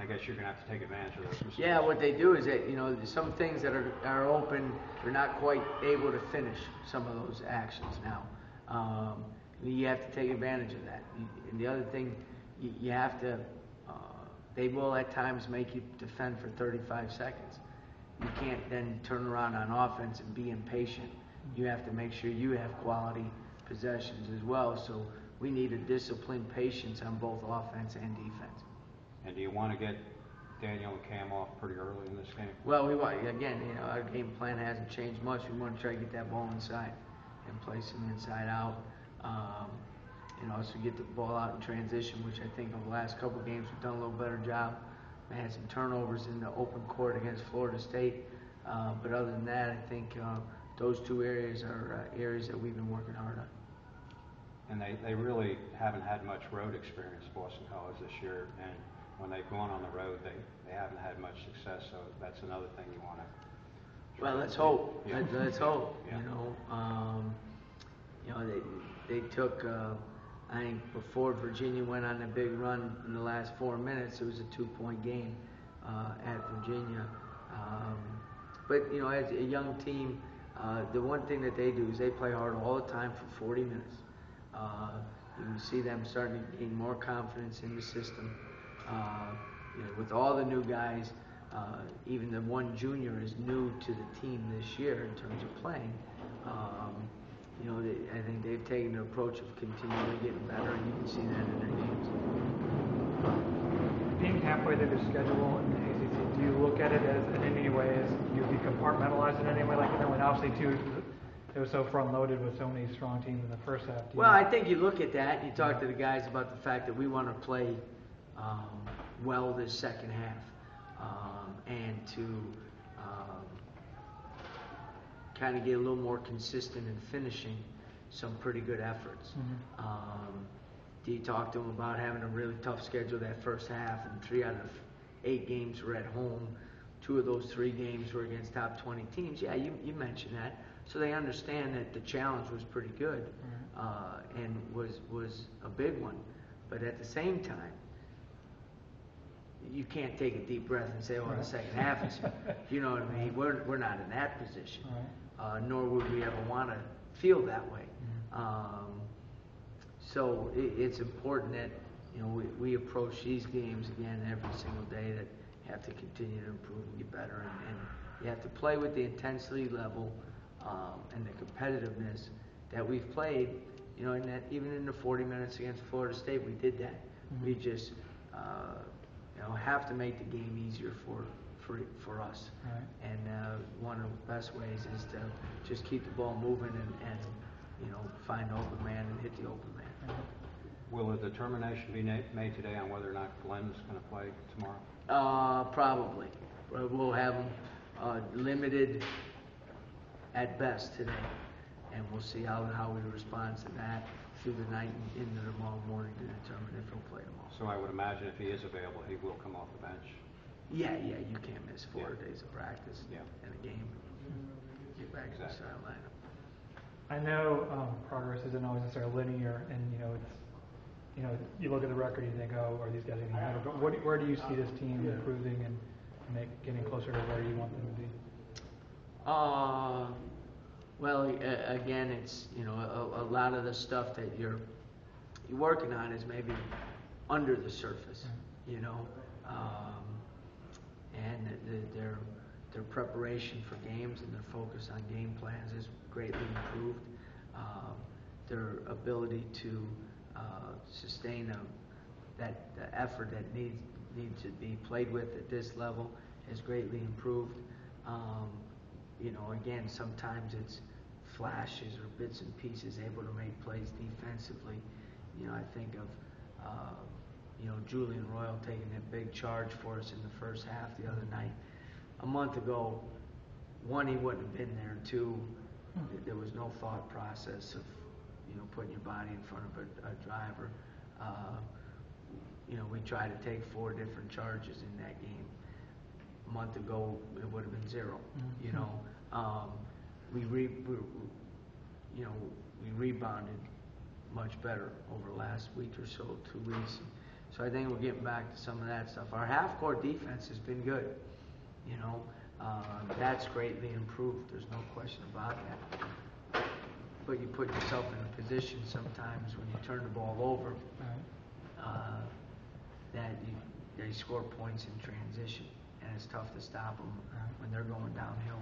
guess you're going to have to take advantage of those mistakes. Yeah, what they do is that, some things that are open, they're not quite able to finish some of those actions now. You have to take advantage of that. And the other thing, you have to, they will at times make you defend for 35 seconds. You can't then turn around on offense and be impatient. You have to make sure you have quality possessions as well. So we need a disciplined patience on both offense and defense. And do you want to get Daniel and Cam off pretty early in this game? Well, we want, again, our game plan hasn't changed much. We want to try to get that ball inside and place them inside out. So get the ball out in transition, which I think over the last couple of games we've done a little better job. We had some turnovers in the open court against Florida State. But other than that, I think those two areas are areas that we've been working hard on. And they really haven't had much road experience, Boston College, this year. And when they've gone on the road, they haven't had much success. So that's another thing you want to. Well, let's hope. Yeah. Let's hope. Yeah. They took. I think before Virginia went on a big run in the last 4 minutes, it was a 2-point game at Virginia. But as a young team, the one thing that they do is they play hard all the time for 40 minutes. You can see them starting to gain more confidence in the system. With all the new guys, even the one junior is new to the team this year in terms of playing. I think they've taken the approach of continually getting better, and you can see that in their games. Being halfway through the schedule in the ACC, do you look at it as in any way as you be compartmentalized in any way? Like, when obviously too, it was so front-loaded with so many strong teams in the first half. Well, I think you look at that, you talk to the guys about the fact that we want to play well this second half, and to kind of get a little more consistent in finishing some pretty good efforts. Do you talk to them about having a really tough schedule that first half, and 3 out of 8 games were at home. 2 of those 3 games were against top 20 teams. Yeah, you mentioned that. So they understand that the challenge was pretty good, and was a big one. But at the same time, you can't take a deep breath and say, "Oh, the second half is," you know what I mean? We're not in that position, nor would we ever want to feel that way. So it's important that we approach these games again every single day that have to continue to improve and get better, and you have to play with the intensity level and the competitiveness that we've played. And that even in the 40 minutes against Florida State, we did that. We just have to make the game easier for us. And one of the best ways is to just keep the ball moving and find the open man and hit the open man. Will a determination be made today on whether or not Glenn's going to play tomorrow? Probably. We'll have him limited at best today, and we'll see how he responds to that through the night and into tomorrow morning to determine if he'll play tomorrow. So I would imagine if he is available, he will come off the bench. Yeah, you can't miss 4 days of practice and a game. Get back to the sideline. I know progress isn't always necessarily linear, and you look at the record and you think, oh, are these guys getting better? But where do you see this team improving and getting closer to where you want them to be? Well, again, it's a lot of the stuff that you're working on is maybe under the surface, and their preparation for games and their focus on game plans is greatly improved. Their ability to sustain the effort that needs to be played with at this level has greatly improved. Again, sometimes it's flashes or bits and pieces able to make plays defensively. I think of Julian Royal taking that big charge for us in the first half the other night. A month ago, 1, he wouldn't have been there. 2, there was no thought process of putting your body in front of a driver. We tried to take 4 different charges in that game. A month ago, it would have been 0. We rebounded much better over the last week or so, 2 weeks. So I think we're getting back to some of that stuff. Our half-court defense has been good. You know, that's greatly improved. There's no question about that. But you put yourself in a position sometimes when you turn the ball over that they score points in transition, and it's tough to stop them when they're going downhill.